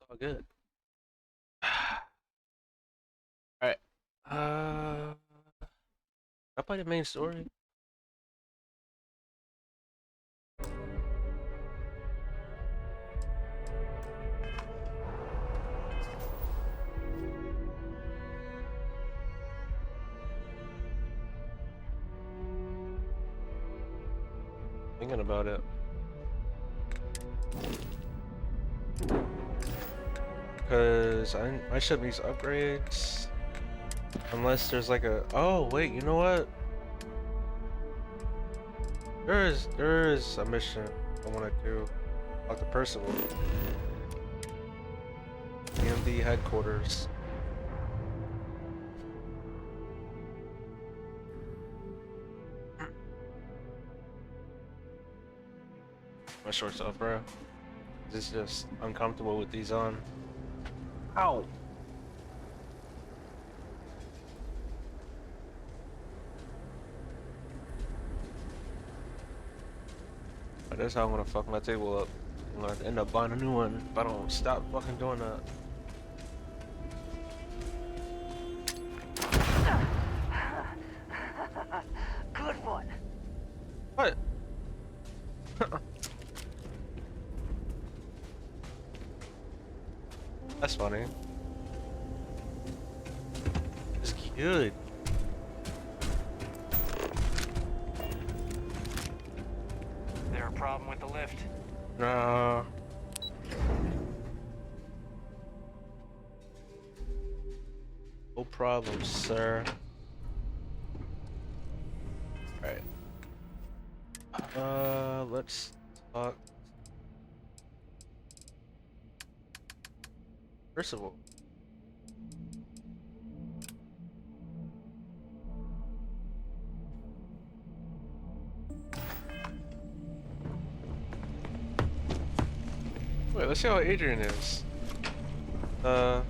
Oh, good. Alright. I play the main story. Thinking about it. Because my ship needs upgrades. Unless there's like a... Oh, wait, you know what? There is a mission I want to do. Like the Percival. EMD headquarters. My shorts off, bro. It's just uncomfortable with these on. Ow! That's how I'm gonna fuck my table up. I'm gonna end up buying a new one if I don't stop fucking doing that. Good one. What? That's funny. It's good. Is there a problem with the lift? No. No problem, sir. Alright. Let's talk. First of all, wait, let's see how Adrian is. Where's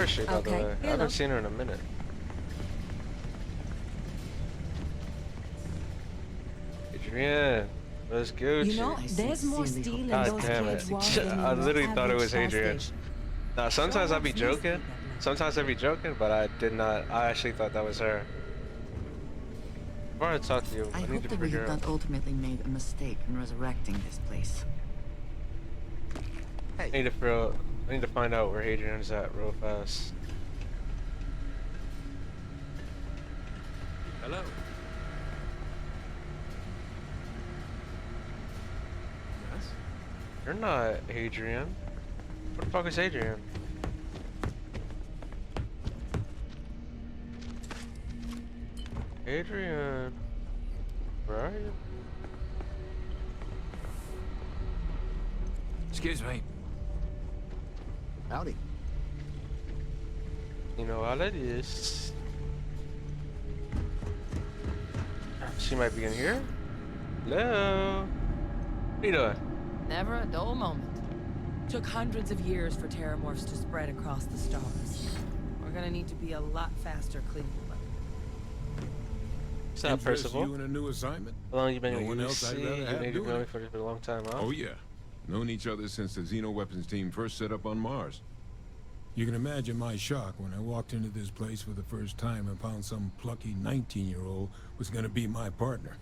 she, by the way? I haven't seen her in a minute. Adrian, let's go. You know, there's more steel in God those damn cage it. walls than in I your literally thought it average was Adrian. sausage. Now, sometimes I'd be Sure helps me joking. sleep at night. Sometimes I'd be joking, but I did not. I actually thought that was her. Before I talk to you, I I need hope to that we figure have out. not ultimately made a mistake in resurrecting this place. I need to figure. I need to find out where Adrian's at real fast. Hello. Yes? You're not Adrian. What the fuck is Adrian? Adrian, where are you? Excuse me. Howdy. You know how that is. She might be in here. Hello. What are you doing? Never a dull moment. Took hundreds of years for terramorphs to spread across the stars. We're gonna need to be a lot faster cleaning them up. It's not Interest Percival. you in a new assignment? How long you been No in one the else I'd rather UC? have You've doing known me it. for a long time, huh? Oh yeah. Known each other since the Xenoweapons team first set up on Mars. You can imagine my shock when I walked into this place for the first time and found some plucky 19-year-old was gonna be my partner.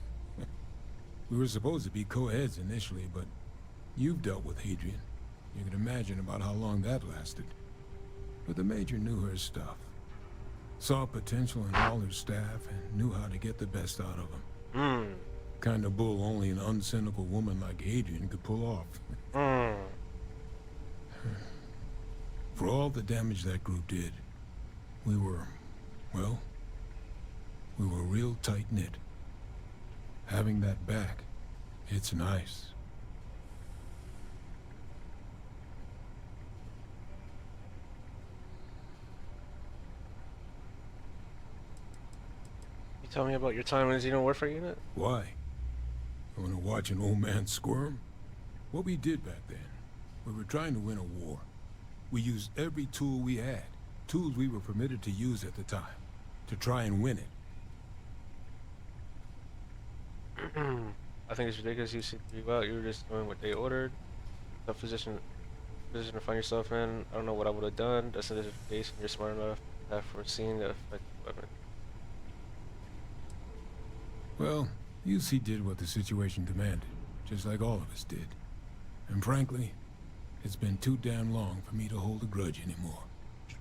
We were supposed to be co-heads initially, but you've dealt with Hadrian. You can imagine about how long that lasted. But the Major knew her stuff. Saw potential in all her staff and knew how to get the best out of them. Hmm. Kind of bull only an uncynical woman like Adrian could pull off. Hmm. For all the damage that group did, we were, well, we were real tight-knit. Having that back, it's nice. You tell me about your time in the Xeno Warfare Unit? Why? You want to watch an old man squirm? What we did back then, we were trying to win a war. We used every tool we had, tools we were permitted to use at the time, to try and win it. I think it's ridiculous you said you out. You were just doing what they ordered. The position to find yourself in. I don't know what I would have done. That's in the case. You're smart enough to have foreseen the effect of the weapon. Well, UC did what the situation demanded, just like all of us did. And frankly, it's been too damn long for me to hold a grudge anymore.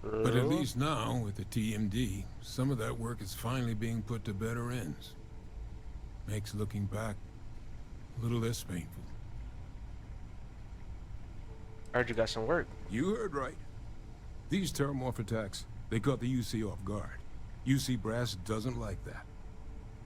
But at least now, with the TMD, some of that work is finally being put to better ends. Makes looking back a little less painful. I heard you got some work. You heard right. These terramorph attacks, they caught the UC off guard. UC brass doesn't like that.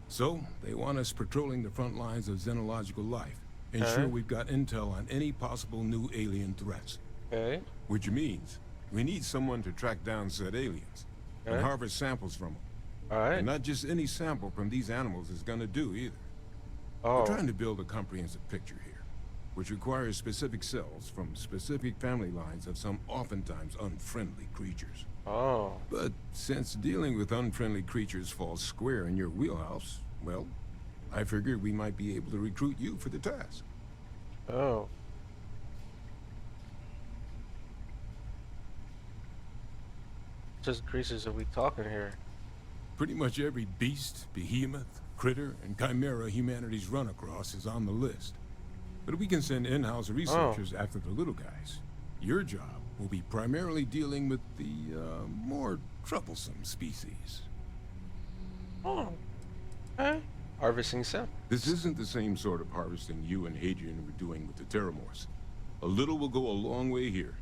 So, they want us patrolling the front lines of xenological life. Ensure we've got intel on any possible new alien threats. Okay. Which means, we need someone to track down said aliens. And harvest samples from them. Alright. And not just any sample from these animals is gonna do either. Oh. We're trying to build a comprehensive picture here, which requires specific cells from specific family lines of some oftentimes unfriendly creatures. Oh. But since dealing with unfriendly creatures falls square in your wheelhouse, well, I figured we might be able to recruit you for the task. Oh. Just creatures are we talking here? Pretty much every beast, behemoth, critter, and chimera humanity's run across is on the list. But we can send in-house researchers after the little guys. Your job will be primarily dealing with the, more troublesome species. Oh. Okay. Harvesting samples. This isn't the same sort of harvesting you and Hadrian were doing with the Terramorphs. A little will go a long way here.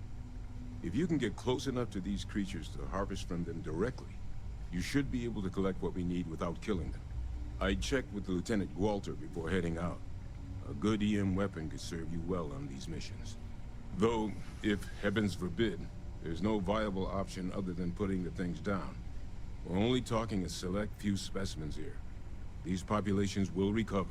If you can get close enough to these creatures to harvest from them directly, you should be able to collect what we need without killing them. I checked with Lieutenant Walter before heading out. A good EM weapon could serve you well on these missions. Though, if heavens forbid, there's no viable option other than putting the things down. We're only talking a select few specimens here. These populations will recover.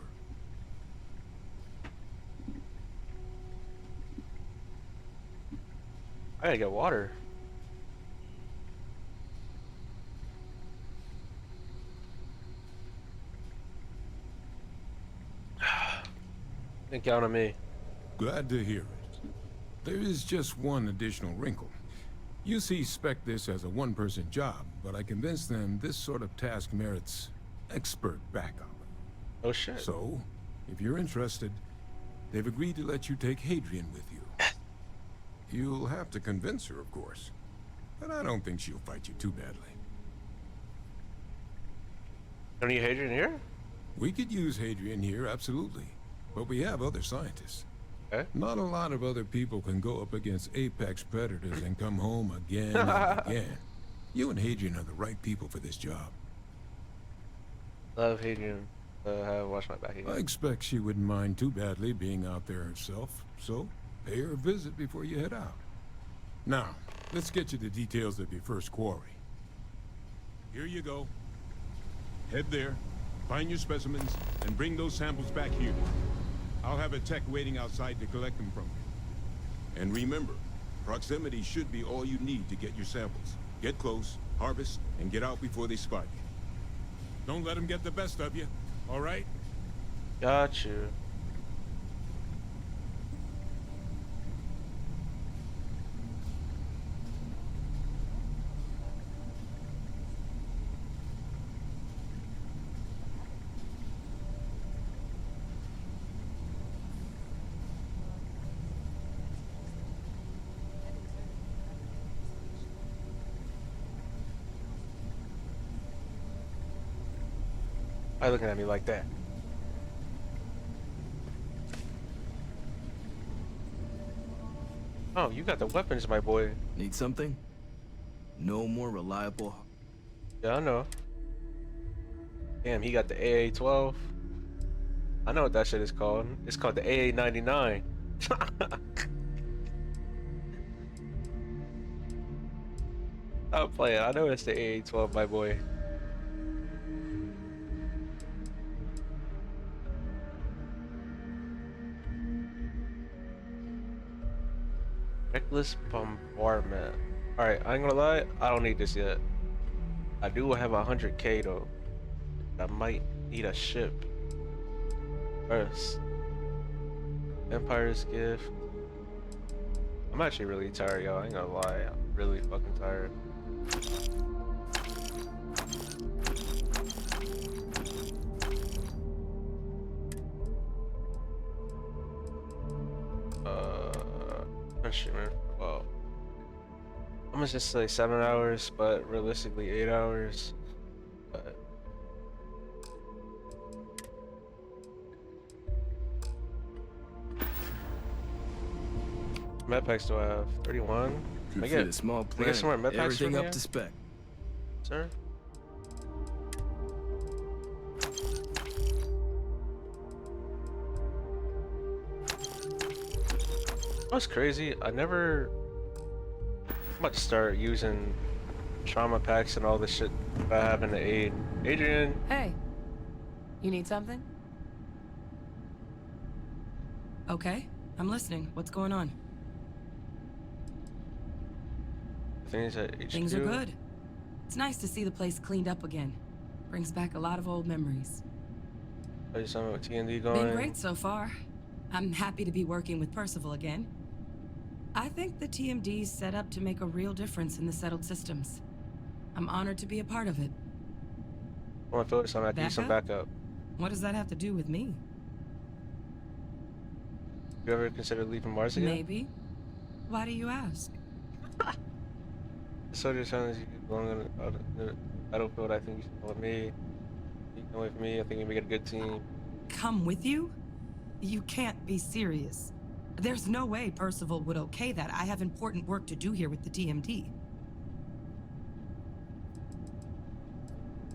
I gotta get water. Think count on me. Glad to hear it. There is just one additional wrinkle. UC spec this as a one-person job, but I convinced them this sort of task merits expert backup. Oh shit. So, if you're interested, they've agreed to let you take Hadrian with you. You'll have to convince her, of course, but I don't think she'll fight you too badly. Don't need Hadrian here? We could use Hadrian here, absolutely, but we have other scientists. Okay. Not a lot of other people can go up against apex predators and come home again and again. You and Hadrian are the right people for this job. Love Hadrian. Have watch my back again. I expect she wouldn't mind too badly being out there herself, so pay her a visit before you head out. Now, let's get you the details of your first quarry. Here you go. Head there, find your specimens, and bring those samples back here. I'll have a tech waiting outside to collect them from you. And remember, proximity should be all you need to get your samples. Get close, harvest, and get out before they spot you. Don't let them get the best of you, all right? Got you. Why looking at me like that? Oh, you got the weapons, my boy. Need something? No more reliable. Yeah, I know. Damn, he got the AA-12. I know what that shit is called. It's called the AA-99. I'm playing. I know it's the AA-12, my boy. Reckless bombardment. Alright, I ain't gonna lie, I don't need this yet. I do have 100k though. I might need a ship first. Empire's gift. I'm actually really tired, y'all. I ain't gonna lie. I'm really fucking tired. I'm streaming. Well, I'm gonna just say 7 hours, but realistically 8 hours. But med packs do I have? 31? Could I fit get a small I planet. get some more med packs Everything from up you, to spec. sir? That's crazy. I'm about to start using trauma packs and all this shit that I have in the aid. Adrian, Hey, you need something? Okay, I'm listening. What's going on? things at HQ. Things are good. It's nice to see the place cleaned up again. Brings back a lot of old memories. I just something with TND going. Been great so far. I'm happy to be working with Percival again. I think the TMD's set up to make a real difference in the settled systems. I'm honored to be a part of it. I want to focus on that. Some backup. What does that have to do with me? You ever consider leaving Mars again? Maybe. Why do you ask? So just sounds you going on the battlefield. I think you should come with me. You come with me. I think we make a good team. Come with you? You can't be serious. There's no way Percival would okay that. I have important work to do here with the TMD.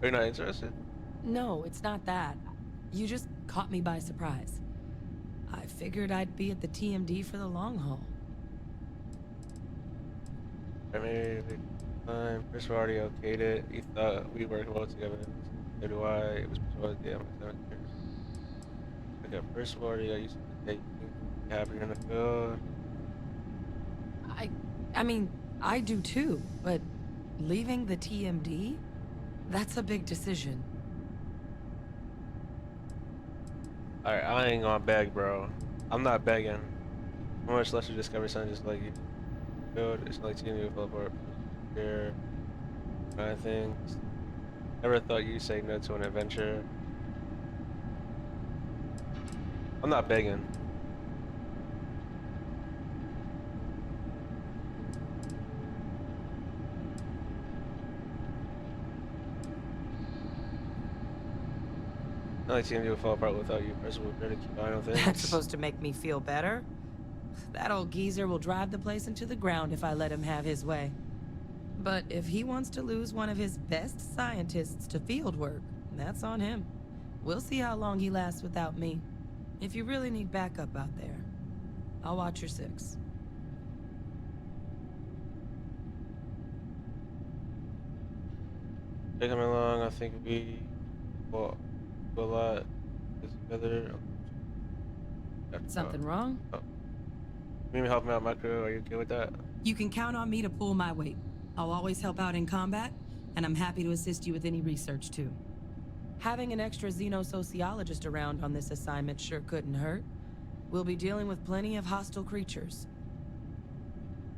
Are you not interested? No, it's not that. You just caught me by surprise. I figured I'd be at the TMD for the long haul. I mean, first we already okayed it. He thought we worked well together. So do I. It was supposed to get 7 years. Okay, first of all, I used to take happier in the field. I mean, I do too, but leaving the TMD? That's a big decision. Alright, I ain't gonna beg, bro. I'm not begging. How much less you discover something just like you build? It's like team you apart here. Kind of things. Never thought you'd say no to an adventure. I'm not begging. Not like team would fall apart without you. Person would better keep an eye on things. That's supposed to make me feel better? That old geezer will drive the place into the ground if I let him have his way. But if he wants to lose one of his best scientists to field work, that's on him. We'll see how long he lasts without me. If you really need backup out there, I'll watch your 6. Taking me along, I think we will do a lot together. Something wrong? Oh. You mean help me out, my crew? Are you okay with that? You can count on me to pull my weight. I'll always help out in combat, and I'm happy to assist you with any research too. Having an extra xenosociologist around on this assignment sure couldn't hurt. We'll be dealing with plenty of hostile creatures.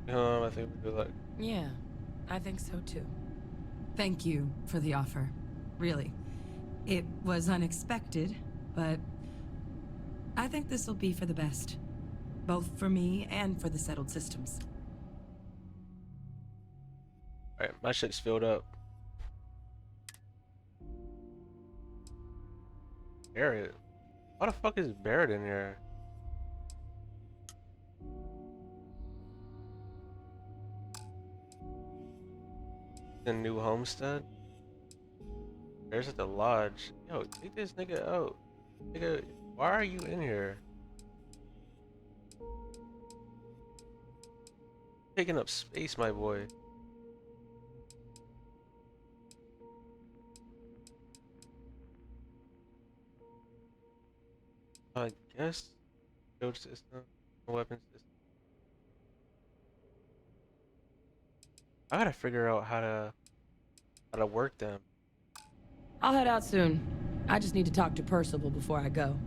I think we do like. Yeah, I think so too. Thank you for the offer. Really. It was unexpected, but I think this will be for the best. Both for me and for the settled systems. Alright, my shit's filled up. Barrett? Why the fuck is Barrett in here? The new homestead? There's at the lodge. Yo, take this nigga out. Nigga, why are you in here? Taking up space, my boy. I guess build system, weapon system. I gotta figure out how to work them. I'll head out soon. I just need to talk to Percival before I go.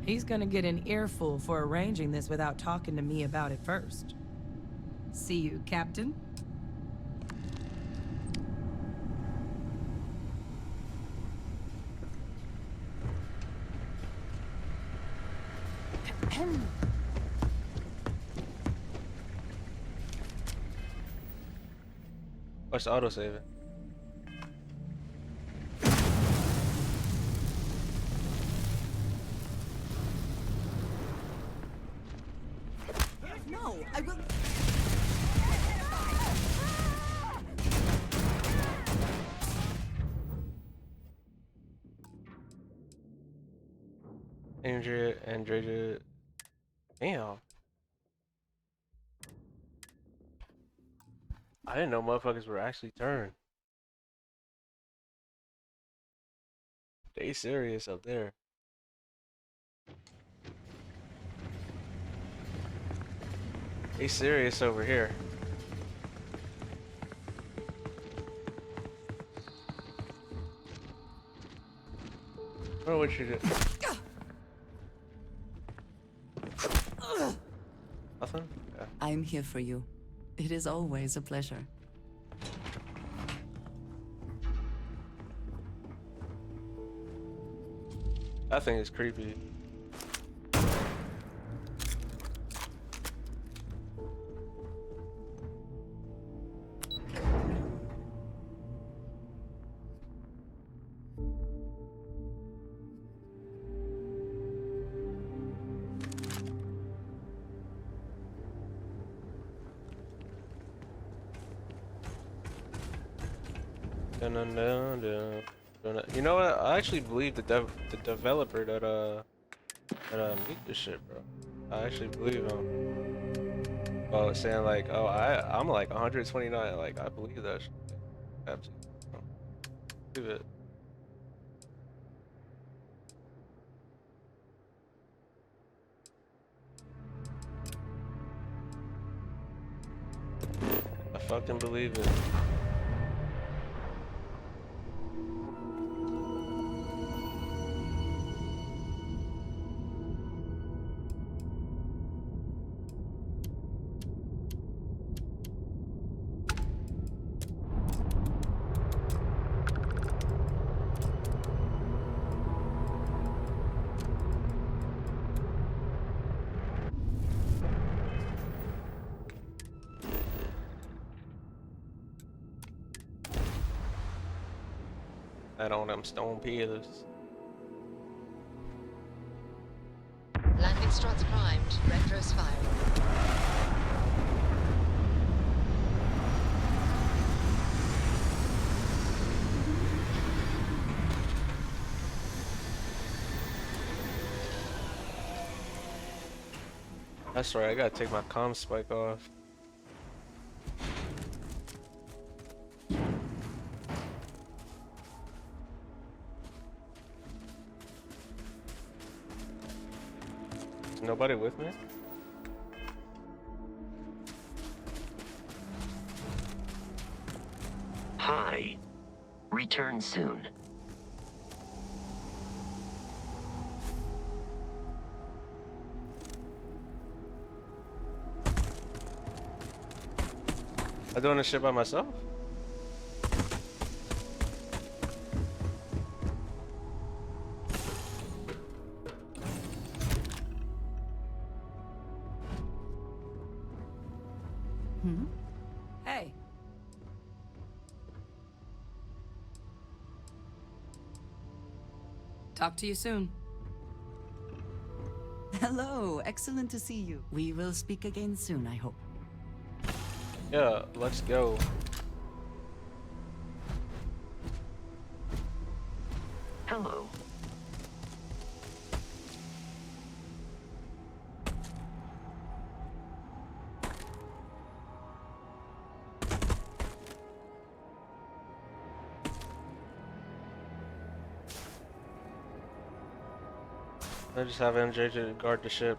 He's gonna get an earful for arranging this without talking to me about it first. See you, Captain. What's the auto saving? No, I will. Andrea. Damn. I didn't know motherfuckers were actually turned. They serious up there. They serious over here. I don't know what you did. Nothing? Yeah. I'm here for you. It is always a pleasure. That thing is creepy. Dun, dun, dun, dun, dun. You know what? I actually believe the developer that made this shit, bro. I actually believe him. Oh, saying like, oh, I'm like 129. Like, I believe that shit. Absolutely. Believe it. I fucking believe it. I don't them stone pillars. Landing struts primed. Retros firing. That's right, I gotta take my comm spike off. Nobody with me? Hi. Return soon. I'm doing this shit by myself? Hey. Talk to you soon. Hello, excellent to see you. We will speak again soon, I hope. Yeah, let's go. Hello. I just have MJ to guard the ship.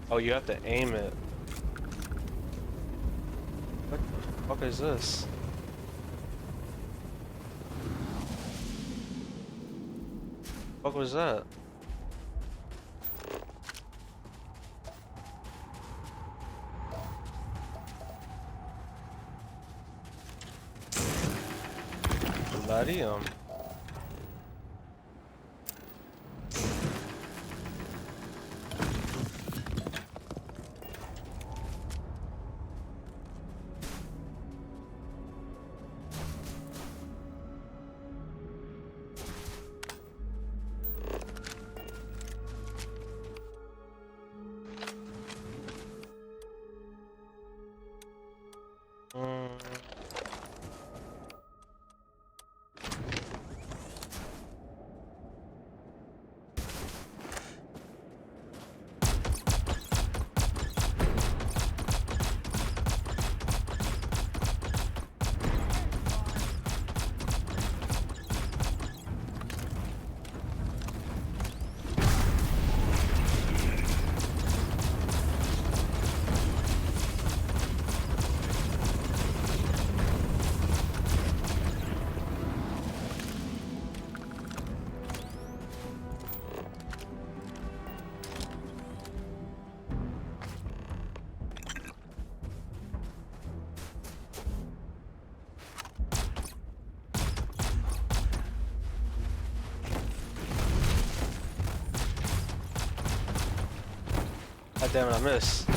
Oh, you have to aim it. fuck is this? What was that? Palladium. God damn it, I missed.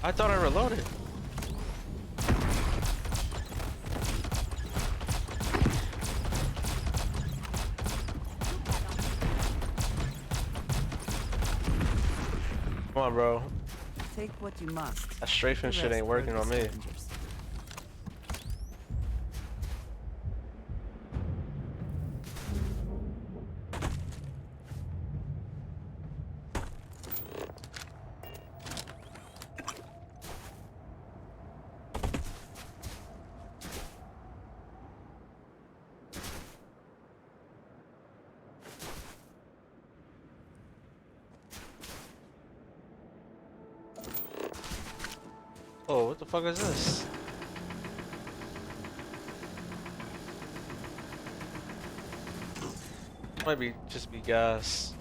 I thought I reloaded. Come on, bro. Take what you must. That strafing The shit rest ain't working for on the me. strangers. Oh, what the fuck is this? Might be just be gas.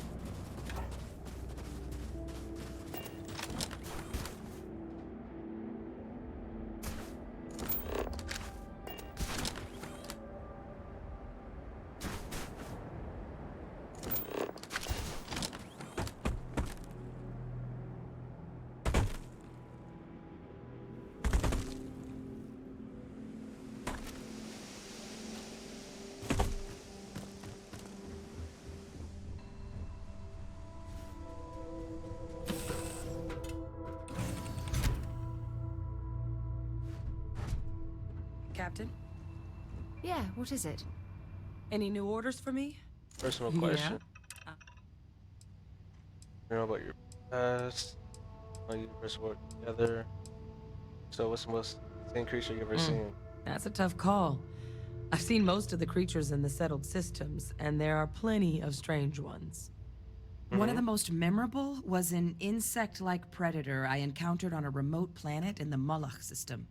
Captain, Yeah, what is it? any new orders for me? Personal Yeah. question. You know about your past, how you first worked together. So what's the most insane creature you ever seen? That's a tough call. I've seen most of the creatures in the settled systems, and there are plenty of strange ones. One of the most memorable was an insect-like predator I encountered on a remote planet in the Moloch system.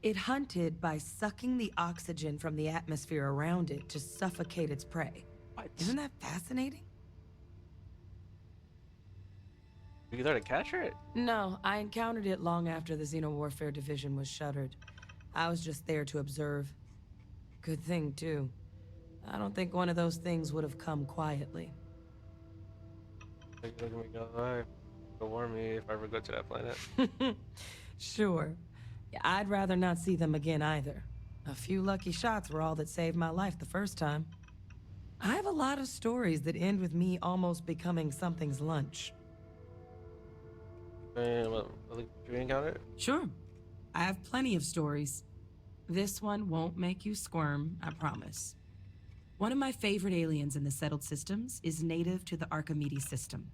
It hunted by sucking the oxygen from the atmosphere around it to suffocate its prey. What? Isn't that fascinating? Were you there to capture it? No, I encountered it long after the Xenowarfare Division was shuttered. I was just there to observe. Good thing, too. I don't think one of those things would have come quietly. Like, look at me go alive. Go warn me if I ever go to that planet. Sure. Yeah, I'd rather not see them again either. A few lucky shots were all that saved my life the first time. I have a lot of stories that end with me almost becoming something's lunch. And what you encountered? Sure. I have plenty of stories. This one won't make you squirm, I promise. One of my favorite aliens in the settled systems is native to the Archimedes system.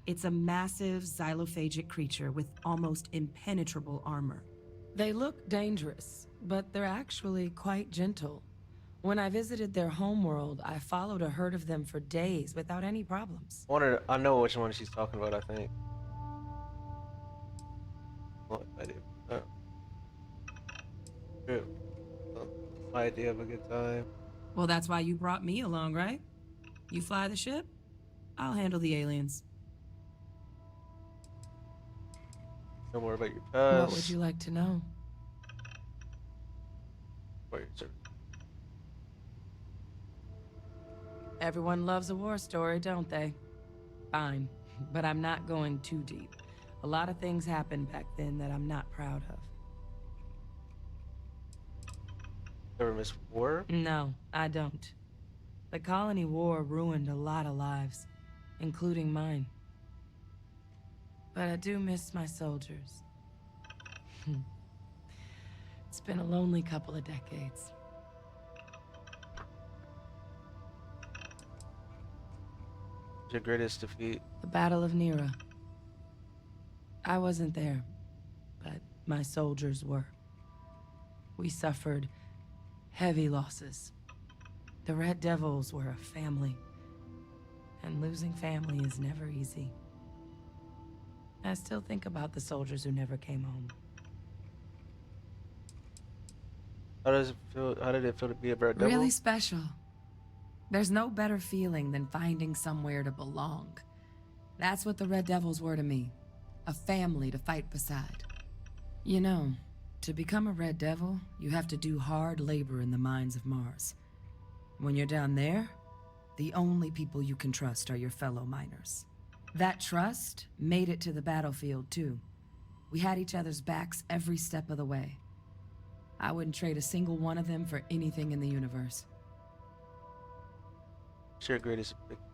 It's a massive xylophagic creature with almost impenetrable armor. They look dangerous, but they're actually quite gentle. When I visited their homeworld, I followed a herd of them for days without any problems. I know which one she's talking about, I think. What idea? True. My idea of a good time. Well, that's why you brought me along, right? You fly the ship, I'll handle the aliens. Know more about your past. What would you like to know? Or your service. Everyone loves a war story, don't they? Fine, but I'm not going too deep. A lot of things happened back then that I'm not proud of. Ever miss war? No, I don't. The colony war ruined a lot of lives, including mine. But I do miss my soldiers. It's been a lonely couple of decades. Your greatest defeat? The Battle of Nera. I wasn't there, but my soldiers were. We suffered heavy losses. The Red Devils were a family, and losing family is never easy. I still think about the soldiers who never came home. How does it feel? How did it feel to be a Red Devil? Really special. There's no better feeling than finding somewhere to belong. That's what the Red Devils were to me. A family to fight beside. You know, to become a Red Devil, you have to do hard labor in the mines of Mars. When you're down there, the only people you can trust are your fellow miners. That trust made it to the battlefield, too. We had each other's backs every step of the way. I wouldn't trade a single one of them for anything in the universe. What's your greatest victory?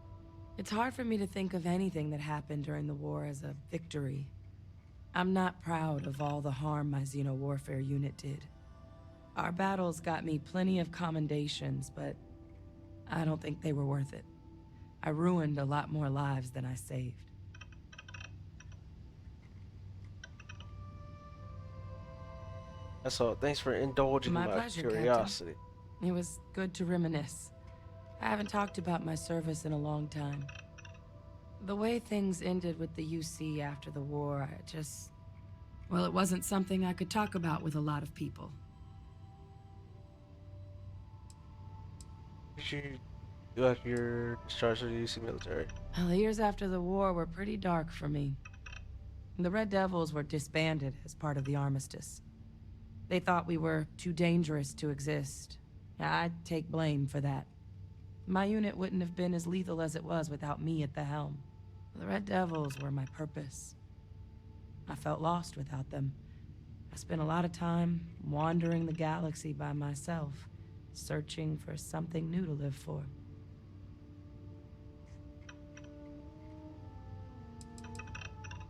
It's hard for me to think of anything that happened during the war as a victory. I'm not proud of all the harm my Xeno warfare unit did. Our battles got me plenty of commendations, but I don't think they were worth it. I ruined a lot more lives than I saved. That's all. Thanks for indulging My my pleasure, curiosity. It was good to reminisce. I haven't talked about my service in a long time. The way things ended with the UC after the war, well, it wasn't something I could talk about with a lot of people. Did you do after your discharge from the UC military? Well, the years after the war were pretty dark for me. The Red Devils were disbanded as part of the armistice. They thought we were too dangerous to exist. I take blame for that. My unit wouldn't have been as lethal as it was without me at the helm. The Red Devils were my purpose. I felt lost without them. I spent a lot of time wandering the galaxy by myself, searching for something new to live for.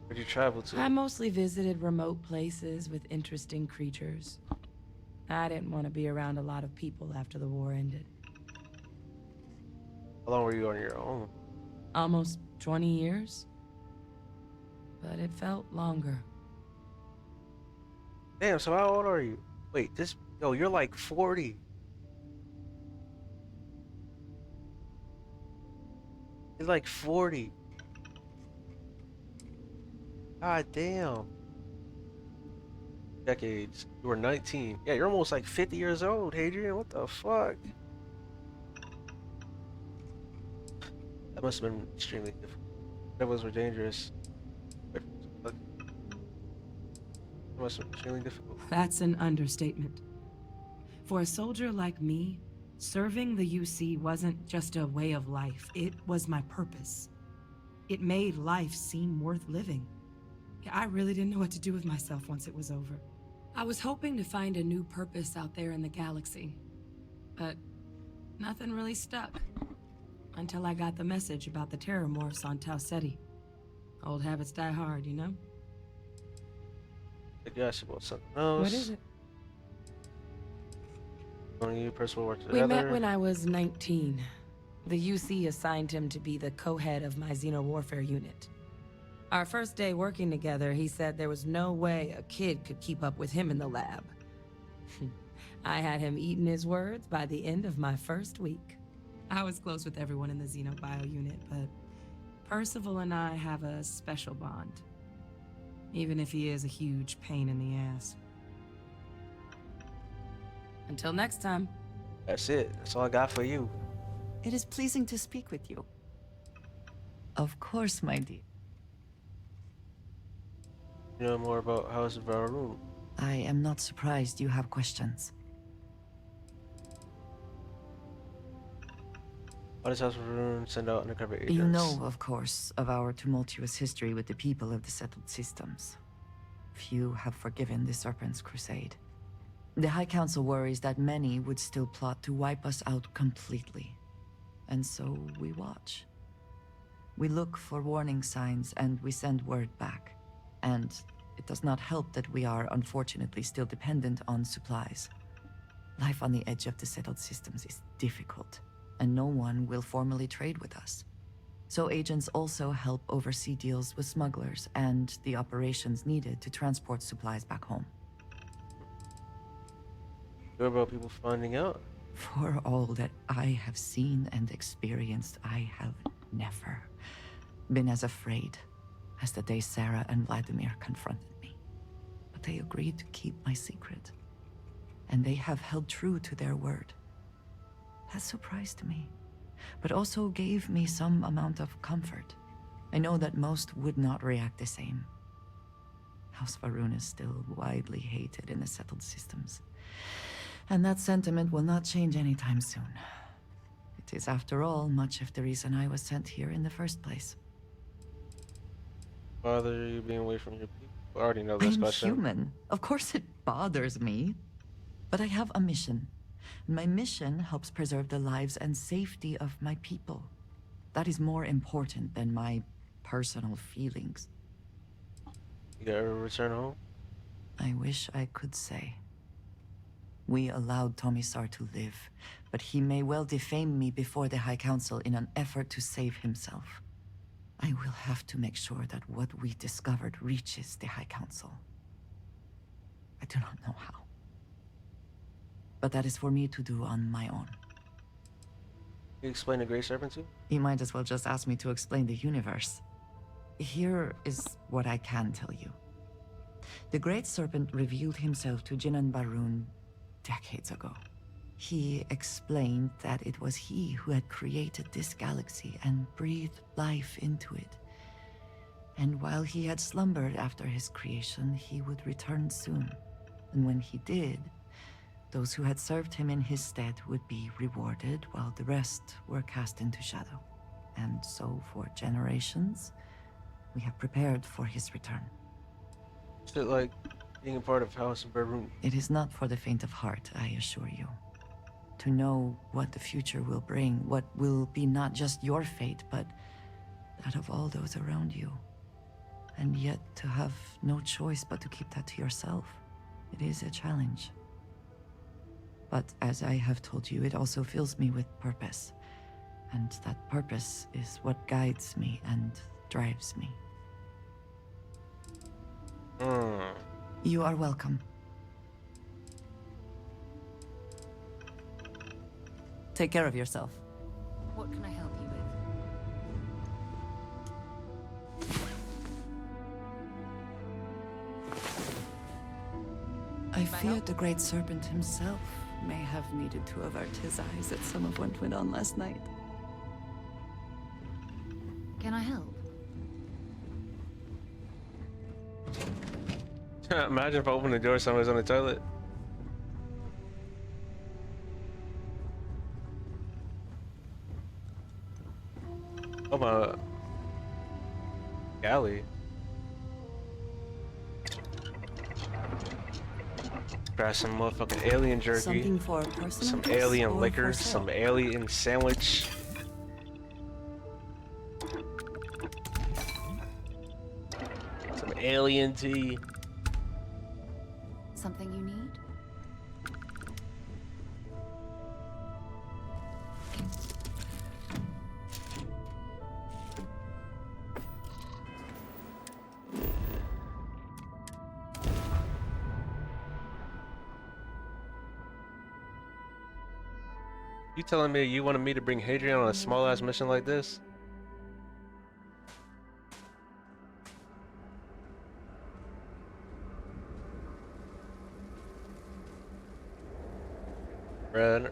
Where'd you travel to? I mostly visited remote places with interesting creatures. I didn't want to be around a lot of people after the war ended. How long were you on your own? Almost 20 years. But it felt longer. Damn, so how old are you? Wait, yo, you're like 40. You're like 40. God damn. Decades. You were 19. Yeah, you're almost like 50 years old, Hadrian. What the fuck? That must have been extremely difficult. Devils were dangerous. That must have been extremely difficult. That's an understatement. For a soldier like me, serving the UC wasn't just a way of life, it was my purpose. It made life seem worth living. I really didn't know what to do with myself once it was over. I was hoping to find a new purpose out there in the galaxy, but nothing really stuck. Until I got the message about the terrormorphs on Tau Ceti. Old habits die hard, you know? I guess about something else. What is it? When you Percival work We together. met when I was 19. The UC assigned him to be the co-head of my xeno-warfare unit. Our first day working together, he said there was no way a kid could keep up with him in the lab. I had him eating his words by the end of my first week. I was close with everyone in the xenobio unit, but Percival and I have a special bond. Even if he is a huge pain in the ass. Until next time. That's it. That's all I got for you. It is pleasing to speak with you. Of course, my dear. You know more about House of Varun. I am not surprised you have questions. Why does House of Varun send out undercover agents? You know, of course, of our tumultuous history with the people of the settled systems. Few have forgiven the Serpent's crusade. The High Council worries that many would still plot to wipe us out completely. And so we watch. We look for warning signs and we send word back. And it does not help that we are unfortunately still dependent on supplies. Life on the edge of the settled systems is difficult, and no one will formally trade with us. So agents also help oversee deals with smugglers and the operations needed to transport supplies back home. What about people finding out? For all that I have seen and experienced, I have never been as afraid as the day Sarah and Vladimir confronted me. But they agreed to keep my secret, and they have held true to their word. That surprised me, but also gave me some amount of comfort. I know that most would not react the same. House Varun is still widely hated in the settled systems, and that sentiment will not change anytime soon. It is, after all, much of the reason I was sent here in the first place. Bother you being away from your people? I already know this I'm question. human. Of course it bothers me. But I have a mission. My mission helps preserve the lives and safety of my people. That is more important than my personal feelings. You gotta return home? I wish I could say. We allowed Tomisar to live, but he may well defame me before the High Council in an effort to save himself. I will have to make sure that what we discovered reaches the High Council. I do not know how. But that is for me to do on my own. You explain the Great Serpent to? You might as well just ask me to explain the universe. Here is what I can tell you. The Great Serpent revealed himself to Jinan Barun decades ago. He explained that it was he who had created this galaxy and breathed life into it. And while he had slumbered after his creation, he would return soon. And when he did, those who had served him in his stead would be rewarded, while the rest were cast into shadow. And so, for generations, we have prepared for his return. Is it like being a part of House of Varun? It is not for the faint of heart, I assure you. To know what the future will bring, what will be not just your fate, but that of all those around you. And yet to have no choice but to keep that to yourself. It is a challenge. But as I have told you, it also fills me with purpose. And that purpose is what guides me and drives me. You are welcome. Take care of yourself. What can I help you with? I feared the Great Serpent himself may have needed to avert his eyes at some of what went on last night. Can I help? Imagine if I opened the door, somebody's on the toilet. Oh my galley. Grab some motherfucking alien jerky, Something for personal some use alien or liquor, for sale? some alien sandwich. Some alien tea. Something you need? You telling me you wanted me to bring Hadrian on a small ass mission like this? Red.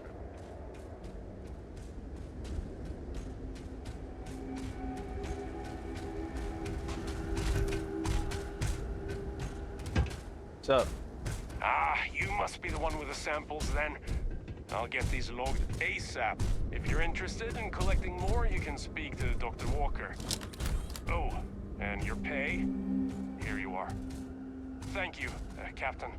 What's up? Ah, you must be the one with the samples then. I'll get these logged ASAP. If you're interested in collecting more, you can speak to Dr. Walker. Oh, and your pay? Here you are. Thank you, Captain.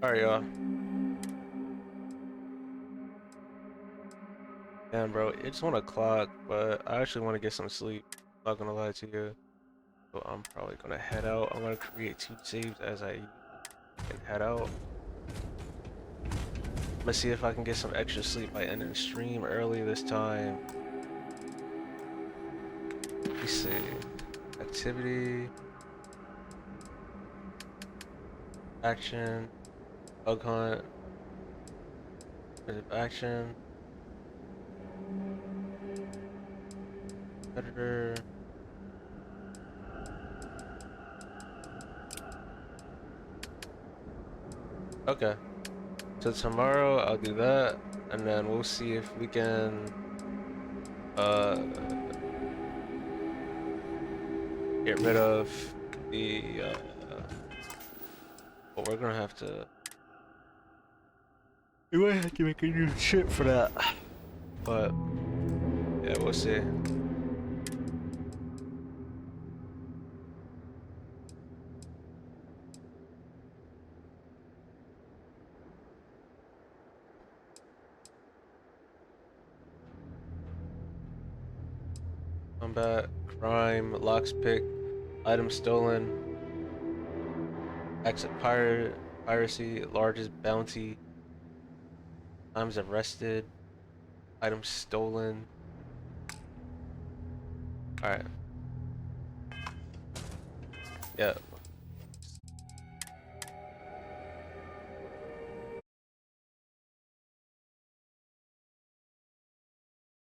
Alright, y'all. Damn, bro. It's 1 o'clock, but I actually want to get some sleep. Not gonna lie to you. So I'm probably gonna head out. I'm gonna create 2 saves as I can head out. Let's see if I can get some extra sleep by ending the stream early this time. Let's see. Activity. Action. Bug hunt. Action. Editor. Okay. So tomorrow I'll do that, and then we'll see if we can get rid of the but we're gonna have to we might have to make a new ship for that. But yeah, we'll see. Combat, crime, locks picked, items stolen, acts of piracy, largest bounty, times arrested, items stolen. Alright. Yeah,